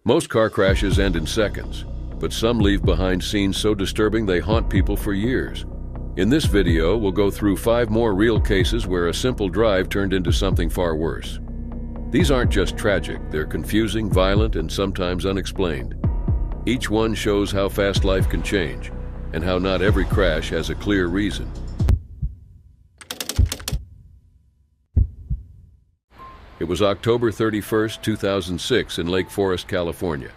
Most car crashes end in seconds, but some leave behind scenes so disturbing they haunt people for years. In this video, we'll go through 5 more real cases where a simple drive turned into something far worse. These aren't just tragic, they're confusing, violent, and sometimes unexplained. Each one shows how fast life can change, and how not every crash has a clear reason. It was October 31, 2006 in Lake Forest, California.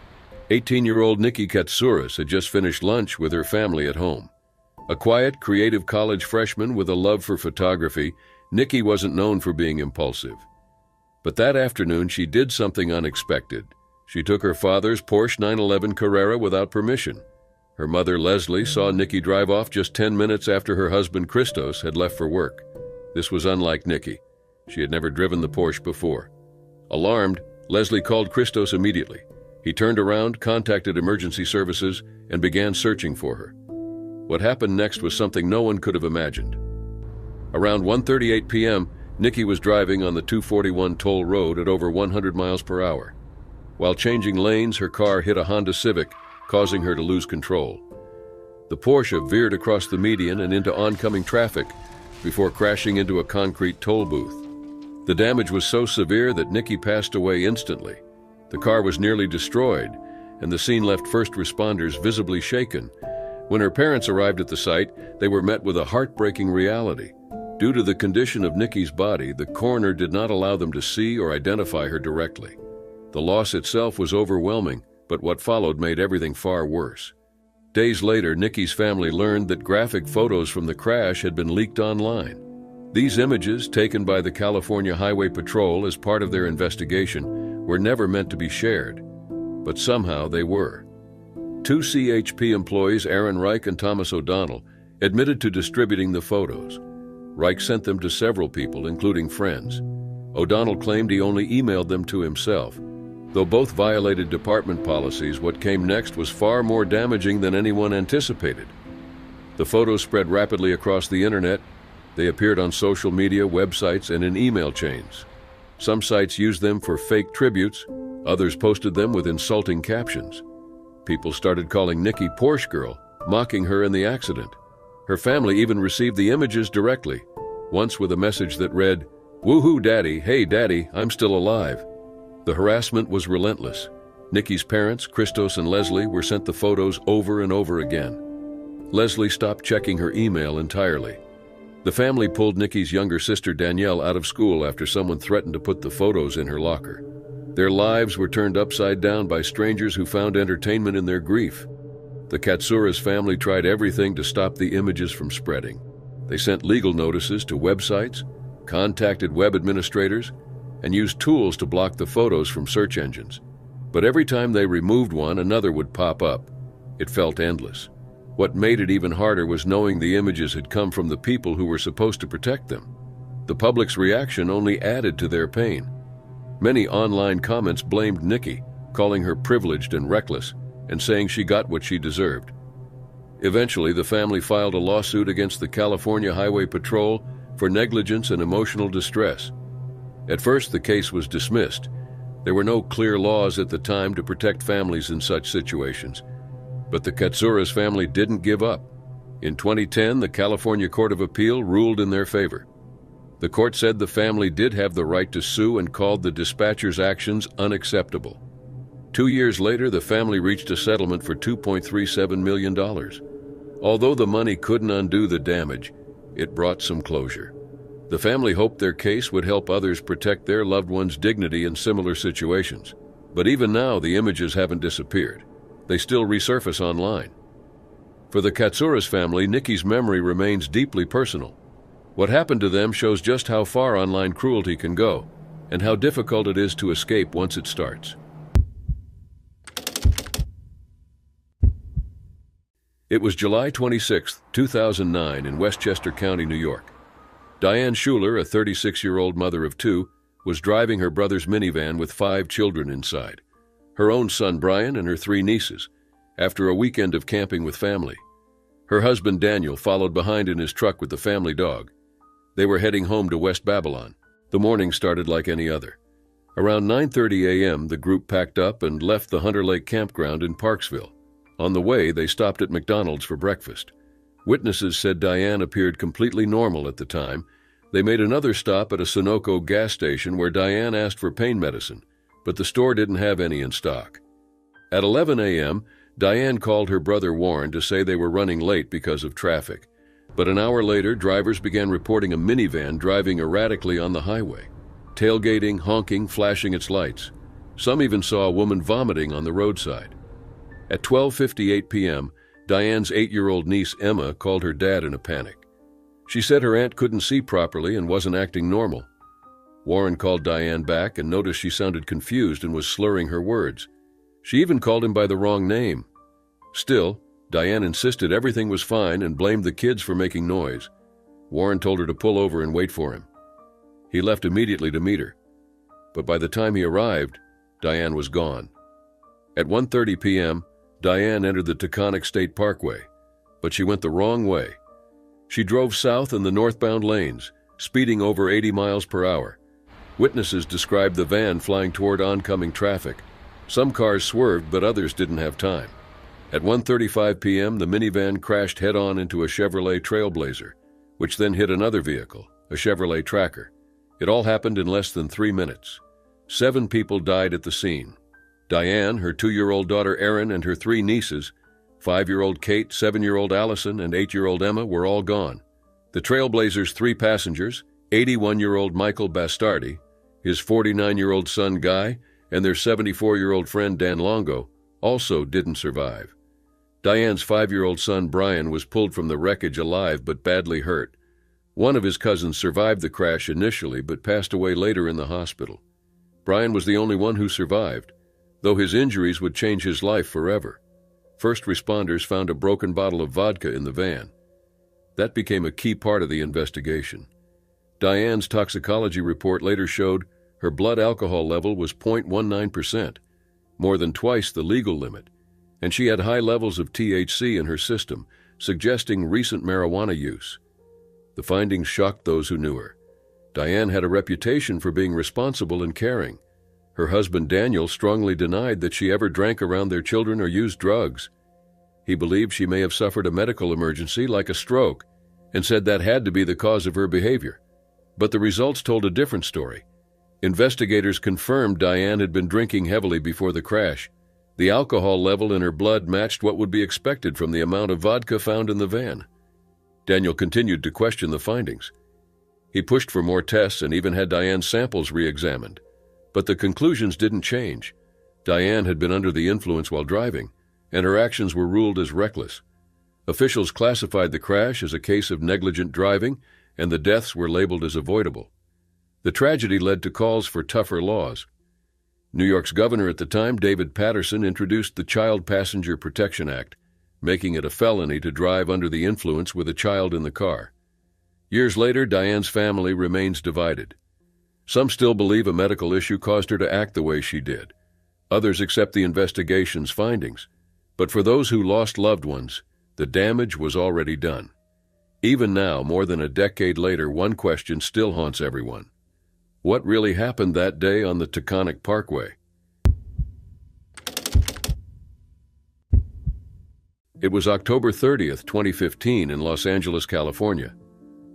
18-year-old Nikki Katsouras had just finished lunch with her family at home. A quiet, creative college freshman with a love for photography, Nikki wasn't known for being impulsive. But that afternoon, she did something unexpected. She took her father's Porsche 911 Carrera without permission. Her mother, Leslie, saw Nikki drive off just 10 minutes after her husband, Christos, had left for work. This was unlike Nikki. She had never driven the Porsche before. Alarmed, Leslie called Christos immediately. He turned around, contacted emergency services, and began searching for her. What happened next was something no one could have imagined. Around 1:38 p.m., Nikki was driving on the 241 toll road at over 100 miles per hour. While changing lanes, her car hit a Honda Civic, causing her to lose control. The Porsche veered across the median and into oncoming traffic before crashing into a concrete toll booth. The damage was so severe that Nikki passed away instantly. The car was nearly destroyed, and the scene left first responders visibly shaken. When her parents arrived at the site, they were met with a heartbreaking reality. Due to the condition of Nikki's body, the coroner did not allow them to see or identify her directly. The loss itself was overwhelming, but what followed made everything far worse. Days later, Nikki's family learned that graphic photos from the crash had been leaked online. These images, taken by the California Highway Patrol as part of their investigation, were never meant to be shared. But somehow they were. 2 CHP employees, Aaron Reich and Thomas O'Donnell, admitted to distributing the photos. Reich sent them to several people, including friends. O'Donnell claimed he only emailed them to himself. Though both violated department policies, what came next was far more damaging than anyone anticipated. The photos spread rapidly across the internet. They appeared on social media, websites, and in email chains. Some sites used them for fake tributes. Others posted them with insulting captions. People started calling Nikki Porsche Girl, mocking her in the accident. Her family even received the images directly, once with a message that read, "Woohoo, Daddy, hey Daddy, I'm still alive." The harassment was relentless. Nikki's parents, Christos and Leslie, were sent the photos over and over again. Leslie stopped checking her email entirely. The family pulled Nikki's younger sister Danielle out of school after someone threatened to put the photos in her locker. Their lives were turned upside down by strangers who found entertainment in their grief. The Katsouras family tried everything to stop the images from spreading. They sent legal notices to websites, contacted web administrators, and used tools to block the photos from search engines. But every time they removed one, another would pop up. It felt endless. What made it even harder was knowing the images had come from the people who were supposed to protect them. The public's reaction only added to their pain. Many online comments blamed Nikki, calling her privileged and reckless, and saying she got what she deserved. Eventually, the family filed a lawsuit against the California Highway Patrol for negligence and emotional distress. At first, the case was dismissed. There were no clear laws at the time to protect families in such situations. But the Katsouras family didn't give up. In 2010, the California Court of Appeal ruled in their favor. The court said the family did have the right to sue and called the dispatcher's actions unacceptable. 2 years later, the family reached a settlement for $2.37 million. Although the money couldn't undo the damage, it brought some closure. The family hoped their case would help others protect their loved ones' dignity in similar situations. But even now, the images haven't disappeared. They still resurface online. For the Katsouras family, Nikki's memory remains deeply personal. What happened to them shows just how far online cruelty can go, and how difficult it is to escape once it starts. It was July 26, 2009 in Westchester County, New York. Diane Schuler, a 36-year-old mother of 2, was driving her brother's minivan with 5 children inside, her own son Brian and her 3 nieces, after a weekend of camping with family. Her husband Daniel followed behind in his truck with the family dog. They were heading home to West Babylon. The morning started like any other. Around 9:30 a.m., the group packed up and left the Hunter Lake campground in Parksville. On the way, they stopped at McDonald's for breakfast. Witnesses said Diane appeared completely normal at the time. They made another stop at a Sunoco gas station where Diane asked for pain medicine, but the store didn't have any in stock. At 11 a.m., Diane called her brother Warren to say they were running late because of traffic. But an hour later, drivers began reporting a minivan driving erratically on the highway, tailgating, honking, flashing its lights. Some even saw a woman vomiting on the roadside. At 12:58 p.m., Diane's 8-year-old niece Emma called her dad in a panic. She said her aunt couldn't see properly and wasn't acting normal. Warren called Diane back and noticed she sounded confused and was slurring her words. She even called him by the wrong name. Still, Diane insisted everything was fine and blamed the kids for making noise. Warren told her to pull over and wait for him. He left immediately to meet her. But by the time he arrived, Diane was gone. At 1:30 p.m., Diane entered the Taconic State Parkway, but she went the wrong way. She drove south in the northbound lanes, speeding over 80 miles per hour. Witnesses described the van flying toward oncoming traffic. Some cars swerved, but others didn't have time. At 1:35 p.m., the minivan crashed head-on into a Chevrolet Trailblazer, which then hit another vehicle, a Chevrolet Tracker. It all happened in less than 3 minutes. 7 people died at the scene. Diane, her 2-year-old daughter Erin, and her 3 nieces, 5-year-old Kate, 7-year-old Allison, and 8-year-old Emma, were all gone. The Trailblazer's 3 passengers, 81-year-old Michael Bastardi, his 49-year-old son Guy, and their 74-year-old friend Dan Longo, also didn't survive. Diane's 5-year-old son Brian was pulled from the wreckage alive but badly hurt. One of his cousins survived the crash initially but passed away later in the hospital. Brian was the only one who survived, though his injuries would change his life forever. First responders found a broken bottle of vodka in the van. That became a key part of the investigation. Diane's toxicology report later showed her blood alcohol level was 0.19%, more than twice the legal limit, and she had high levels of THC in her system, suggesting recent marijuana use. The findings shocked those who knew her. Diane had a reputation for being responsible and caring. Her husband Daniel strongly denied that she ever drank around their children or used drugs. He believed she may have suffered a medical emergency like a stroke and said that had to be the cause of her behavior. But the results told a different story. Investigators confirmed Diane had been drinking heavily before the crash. The alcohol level in her blood matched what would be expected from the amount of vodka found in the van. Daniel continued to question the findings. He pushed for more tests and even had Diane's samples re-examined. But the conclusions didn't change. Diane had been under the influence while driving, and her actions were ruled as reckless. Officials classified the crash as a case of negligent driving, and the deaths were labeled as avoidable. The tragedy led to calls for tougher laws. New York's governor at the time, David Paterson, introduced the Child Passenger Protection Act, making it a felony to drive under the influence with a child in the car. Years later, Diane's family remains divided. Some still believe a medical issue caused her to act the way she did. Others accept the investigation's findings. But for those who lost loved ones, the damage was already done. Even now, more than a decade later, one question still haunts everyone. What really happened that day on the Taconic Parkway? It was October 30th, 2015 in Los Angeles, California.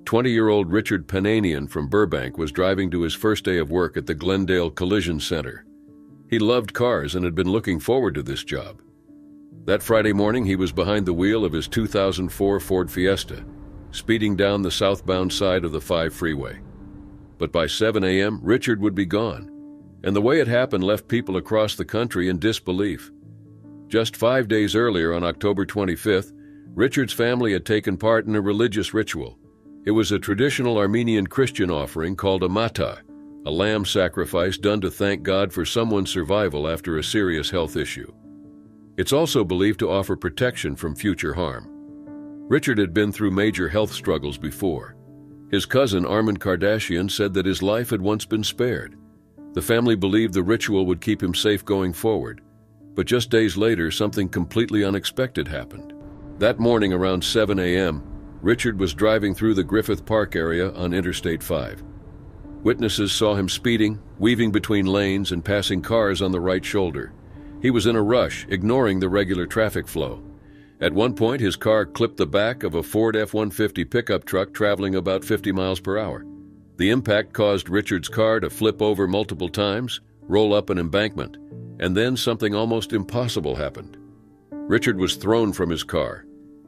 20-year-old Richard Pananian from Burbank was driving to his first day of work at the Glendale Collision Center. He loved cars and had been looking forward to this job. That Friday morning, he was behind the wheel of his 2004 Ford Fiesta, speeding down the southbound side of the 5 freeway. But by 7 a.m., Richard would be gone, and the way it happened left people across the country in disbelief. Just 5 days earlier, on October 25th, Richard's family had taken part in a religious ritual. It was a traditional Armenian Christian offering called a matah, a lamb sacrifice done to thank God for someone's survival after a serious health issue. It's also believed to offer protection from future harm. Richard had been through major health struggles before. His cousin Armin Kardashian said that his life had once been spared. The family believed the ritual would keep him safe going forward. But just days later, something completely unexpected happened. That morning around 7 a.m., Richard was driving through the Griffith Park area on Interstate 5. Witnesses saw him speeding, weaving between lanes, and passing cars on the right shoulder. He was in a rush, ignoring the regular traffic flow. At one point, his car clipped the back of a Ford F-150 pickup truck traveling about 50 miles per hour. The impact caused Richard's car to flip over multiple times, roll up an embankment, and then something almost impossible happened. Richard was thrown from his car.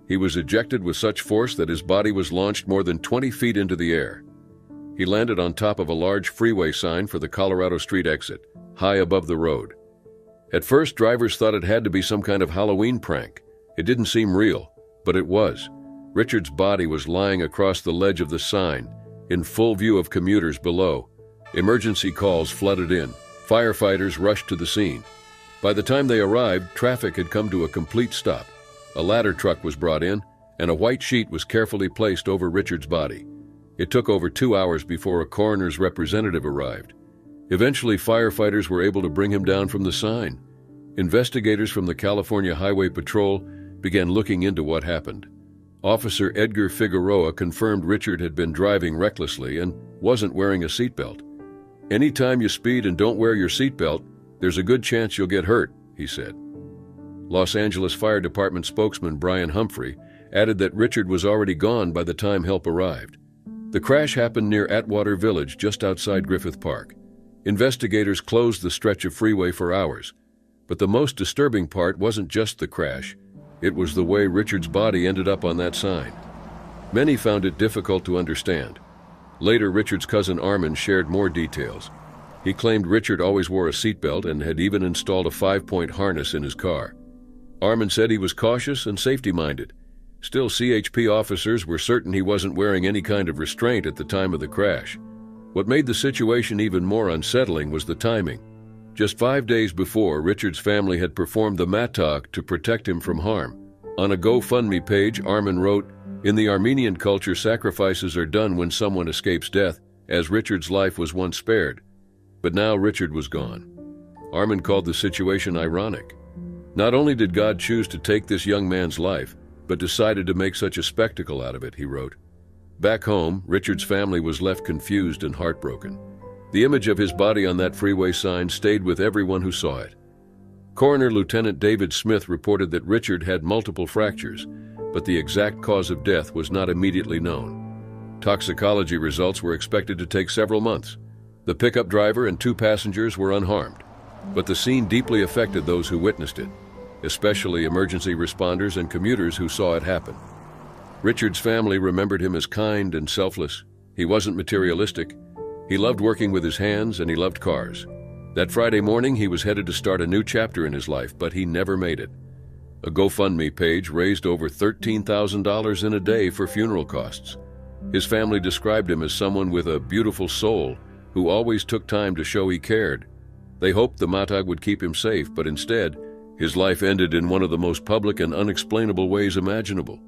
He was ejected with such force that his body was launched more than 20 feet into the air. He landed on top of a large freeway sign for the Colorado Street exit, high above the road. At first, drivers thought it had to be some kind of Halloween prank. It didn't seem real, but it was. Richard's body was lying across the ledge of the sign, in full view of commuters below. Emergency calls flooded in. Firefighters rushed to the scene. By the time they arrived, traffic had come to a complete stop. A ladder truck was brought in, and a white sheet was carefully placed over Richard's body. It took over 2 hours before a coroner's representative arrived. Eventually, firefighters were able to bring him down from the sign. Investigators from the California Highway Patrol began looking into what happened. Officer Edgar Figueroa confirmed Richard had been driving recklessly and wasn't wearing a seatbelt. "Anytime you speed and don't wear your seatbelt, there's a good chance you'll get hurt," he said. Los Angeles Fire Department spokesman Brian Humphrey added that Richard was already gone by the time help arrived. The crash happened near Atwater Village, just outside Griffith Park. Investigators closed the stretch of freeway for hours. But the most disturbing part wasn't just the crash. It was the way Richard's body ended up on that sign. Many found it difficult to understand. Later, Richard's cousin Armin shared more details. He claimed Richard always wore a seatbelt and had even installed a 5-point harness in his car. Armin said he was cautious and safety-minded. Still, CHP officers were certain he wasn't wearing any kind of restraint at the time of the crash. What made the situation even more unsettling was the timing. Just 5 days before, Richard's family had performed the matach to protect him from harm. On a GoFundMe page, Armin wrote, "In the Armenian culture, sacrifices are done when someone escapes death, as Richard's life was once spared. But now Richard was gone." Armin called the situation ironic. Not only did God choose to take this young man's life, but decided to make such a spectacle out of it, he wrote. Back home, Richard's family was left confused and heartbroken. The image of his body on that freeway sign stayed with everyone who saw it. Coroner Lieutenant David Smith reported that Richard had multiple fractures, but the exact cause of death was not immediately known. Toxicology results were expected to take several months. The pickup driver and 2 passengers were unharmed, but the scene deeply affected those who witnessed it, especially emergency responders and commuters who saw it happen. Richard's family remembered him as kind and selfless. He wasn't materialistic. He loved working with his hands, and he loved cars. That Friday morning, he was headed to start a new chapter in his life, but he never made it. A GoFundMe page raised over $13,000 in a day for funeral costs. His family described him as someone with a beautiful soul who always took time to show he cared. They hoped the matag would keep him safe, but instead, his life ended in one of the most public and unexplainable ways imaginable.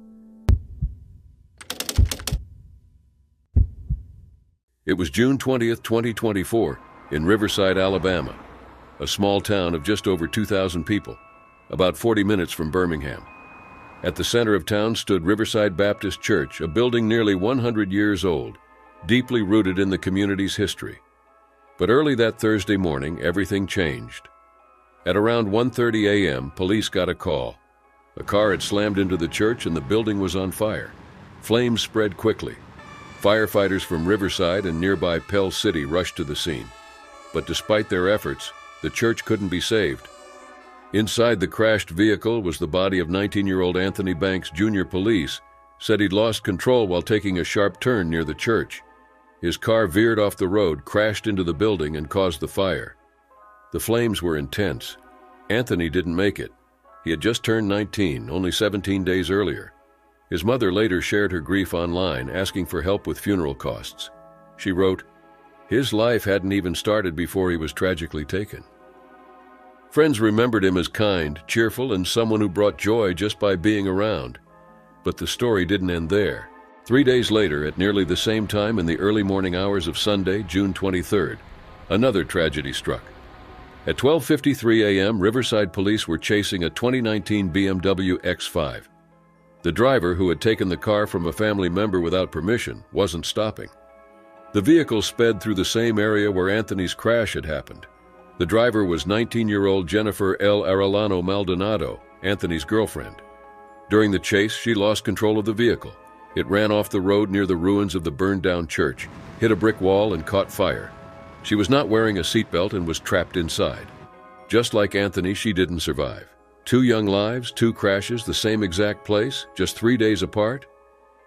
It was June 20th, 2024, in Riverside, Alabama, a small town of just over 2,000 people, about 40 minutes from Birmingham. At the center of town stood Riverside Baptist Church, a building nearly 100 years old, deeply rooted in the community's history. But early that Thursday morning, everything changed. At around 1:30 a.m., police got a call. A car had slammed into the church and the building was on fire. Flames spread quickly. Firefighters from Riverside and nearby Pell City rushed to the scene. But despite their efforts, the church couldn't be saved. Inside the crashed vehicle was the body of 19-year-old Anthony Banks Jr. Police said he'd lost control while taking a sharp turn near the church. His car veered off the road, crashed into the building, and caused the fire. The flames were intense. Anthony didn't make it. He had just turned 19, only 17 days earlier. His mother later shared her grief online, asking for help with funeral costs. She wrote, "His life hadn't even started before he was tragically taken." Friends remembered him as kind, cheerful, and someone who brought joy just by being around. But the story didn't end there. 3 days later, at nearly the same time in the early morning hours of Sunday, June 23rd, another tragedy struck. At 12:53 a.m., Riverside police were chasing a 2019 BMW X5. The driver, who had taken the car from a family member without permission, wasn't stopping. The vehicle sped through the same area where Anthony's crash had happened. The driver was 19-year-old Jennifer L. Arellano Maldonado, Anthony's girlfriend. During the chase, she lost control of the vehicle. It ran off the road near the ruins of the burned-down church, hit a brick wall, and caught fire. She was not wearing a seatbelt and was trapped inside. Just like Anthony, she didn't survive. 2 young lives, 2 crashes, the same exact place, just 3 days apart?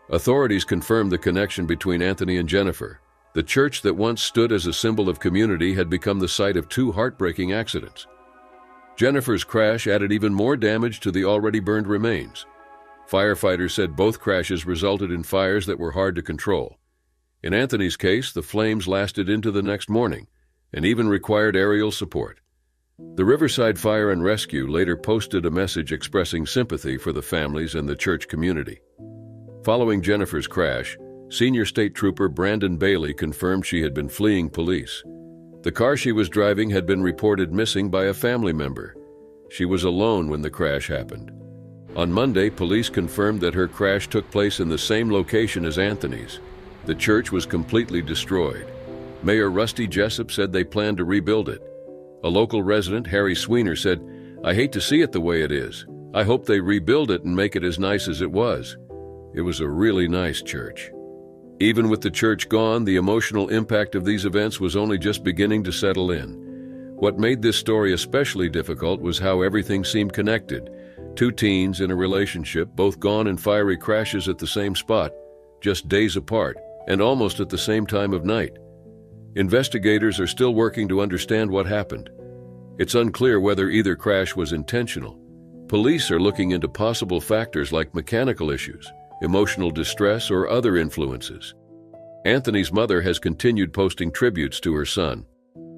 Authorities confirmed the connection between Anthony and Jennifer. The church that once stood as a symbol of community had become the site of 2 heartbreaking accidents. Jennifer's crash added even more damage to the already burned remains. Firefighters said both crashes resulted in fires that were hard to control. In Anthony's case, the flames lasted into the next morning and even required aerial support. The Riverside Fire and Rescue later posted a message expressing sympathy for the families and the church community. Following Jennifer's crash, Senior State Trooper Brandon Bailey confirmed she had been fleeing police. The car she was driving had been reported missing by a family member. She was alone when the crash happened. On Monday, police confirmed that her crash took place in the same location as Anthony's. The church was completely destroyed. Mayor Rusty Jessup said they planned to rebuild it. A local resident, Harry Sweener, said, "I hate to see it the way it is. I hope they rebuild it and make it as nice as it was." It was a really nice church. Even with the church gone, the emotional impact of these events was only just beginning to settle in. What made this story especially difficult was how everything seemed connected. 2 teens in a relationship, both gone in fiery crashes at the same spot, just days apart, and almost at the same time of night. Investigators are still working to understand what happened. It's unclear whether either crash was intentional. Police are looking into possible factors like mechanical issues, emotional distress, or other influences. Anthony's mother has continued posting tributes to her son.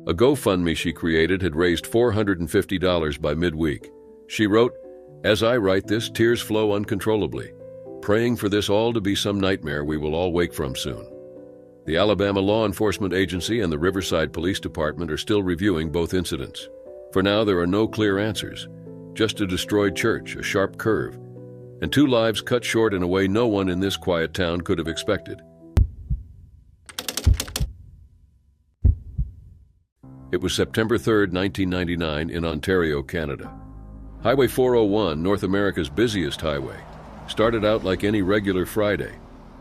A GoFundMe she created had raised $450 by midweek. She wrote, "As I write this, tears flow uncontrollably, praying for this all to be some nightmare we will all wake from soon." The Alabama Law Enforcement Agency and the Riverside Police Department are still reviewing both incidents. For now, there are no clear answers. Just a destroyed church, a sharp curve, and 2 lives cut short in a way no one in this quiet town could have expected. It was September 3, 1999, in Ontario, Canada. Highway 401, North America's busiest highway, started out like any regular Friday.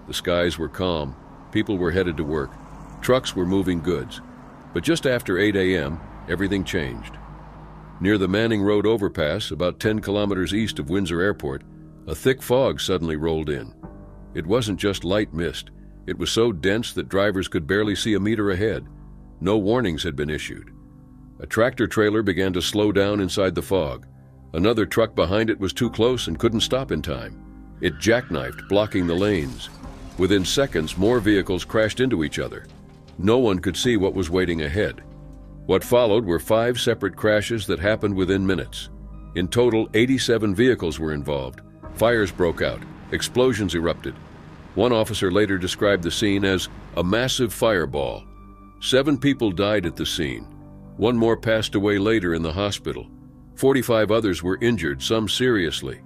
The skies were calm, people were headed to work, trucks were moving goods. But just after 8 a.m., everything changed. Near the Manning Road overpass, about 10 kilometers east of Windsor Airport, a thick fog suddenly rolled in. It wasn't just light mist. It was so dense that drivers could barely see a meter ahead. No warnings had been issued. A tractor-trailer began to slow down inside the fog. Another truck behind it was too close and couldn't stop in time. It jackknifed, blocking the lanes. Within seconds, more vehicles crashed into each other. No one could see what was waiting ahead. What followed were 5 separate crashes that happened within minutes. In total, 87 vehicles were involved. Fires broke out. Explosions erupted. One officer later described the scene as a massive fireball. 7 people died at the scene. 1 more passed away later in the hospital. 45 others were injured, some seriously.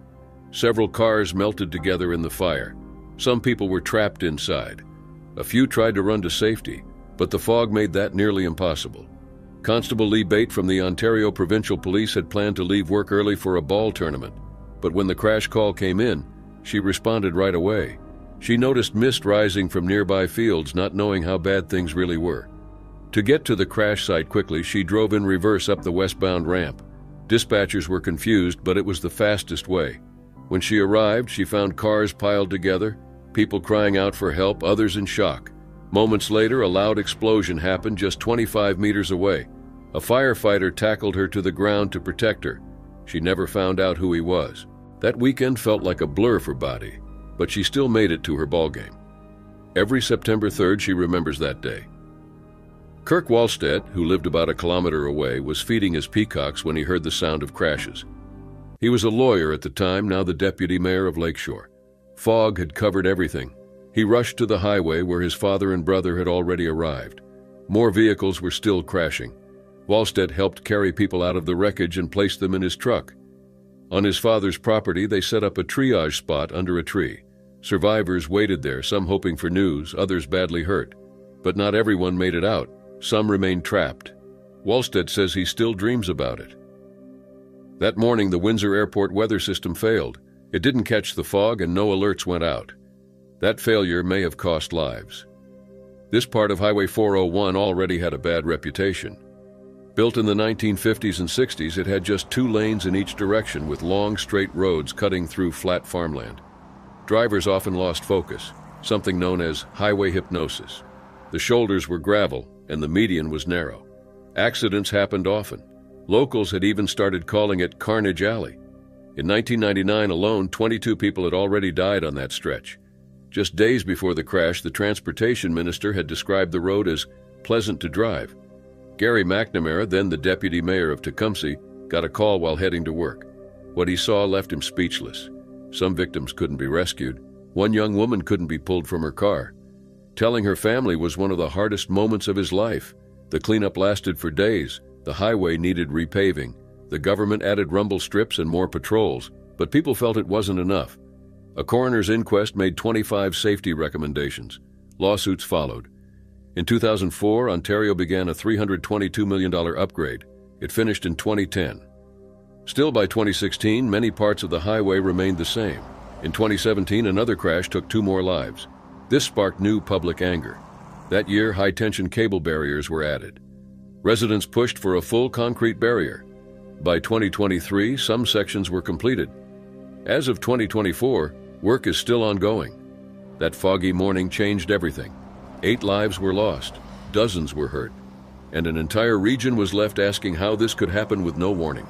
Several cars melted together in the fire. Some people were trapped inside. A few tried to run to safety, but the fog made that nearly impossible. Constable Lee Bate from the Ontario Provincial Police had planned to leave work early for a ball tournament, but when the crash call came in, she responded right away. She noticed mist rising from nearby fields, not knowing how bad things really were. To get to the crash site quickly, she drove in reverse up the westbound ramp. Dispatchers were confused, but it was the fastest way. When she arrived, she found cars piled together, people crying out for help, others in shock. Moments later, a loud explosion happened just 25 meters away. A firefighter tackled her to the ground to protect her. She never found out who he was. That weekend felt like a blur for Badi, but she still made it to her ballgame. Every September 3rd, she remembers that day. Kirk Wallstead, who lived about a kilometer away, was feeding his peacocks when he heard the sound of crashes. He was a lawyer at the time, now the deputy mayor of Lakeshore. Fog had covered everything. He rushed to the highway where his father and brother had already arrived. More vehicles were still crashing. Wallstead helped carry people out of the wreckage and placed them in his truck. On his father's property, they set up a triage spot under a tree. Survivors waited there, some hoping for news, others badly hurt. But not everyone made it out. Some remained trapped. Wallstedt says he still dreams about it. That morning, the Windsor Airport weather system failed. It didn't catch the fog and no alerts went out. That failure may have cost lives. This part of Highway 401 already had a bad reputation. Built in the 1950s and 60s, it had just 2 lanes in each direction with long, straight roads cutting through flat farmland. Drivers often lost focus, something known as highway hypnosis. The shoulders were gravel and the median was narrow. Accidents happened often. Locals had even started calling it Carnage Alley. In 1999 alone, 22 people had already died on that stretch. Just days before the crash, the transportation minister had described the road as pleasant to drive. Gary McNamara, then the deputy mayor of Tecumseh, got a call while heading to work. What he saw left him speechless. Some victims couldn't be rescued. One young woman couldn't be pulled from her car. Telling her family was one of the hardest moments of his life. The cleanup lasted for days. The highway needed repaving. The government added rumble strips and more patrols, but people felt it wasn't enough. A coroner's inquest made 25 safety recommendations. Lawsuits followed. In 2004, Ontario began a $322 million upgrade. It finished in 2010. Still, by 2016, many parts of the highway remained the same. In 2017, another crash took 2 more lives. This sparked new public anger. That year, high-tension cable barriers were added. Residents pushed for a full concrete barrier. By 2023, some sections were completed. As of 2024, work is still ongoing. That foggy morning changed everything. 8 lives were lost, dozens were hurt, and an entire region was left asking how this could happen with no warning.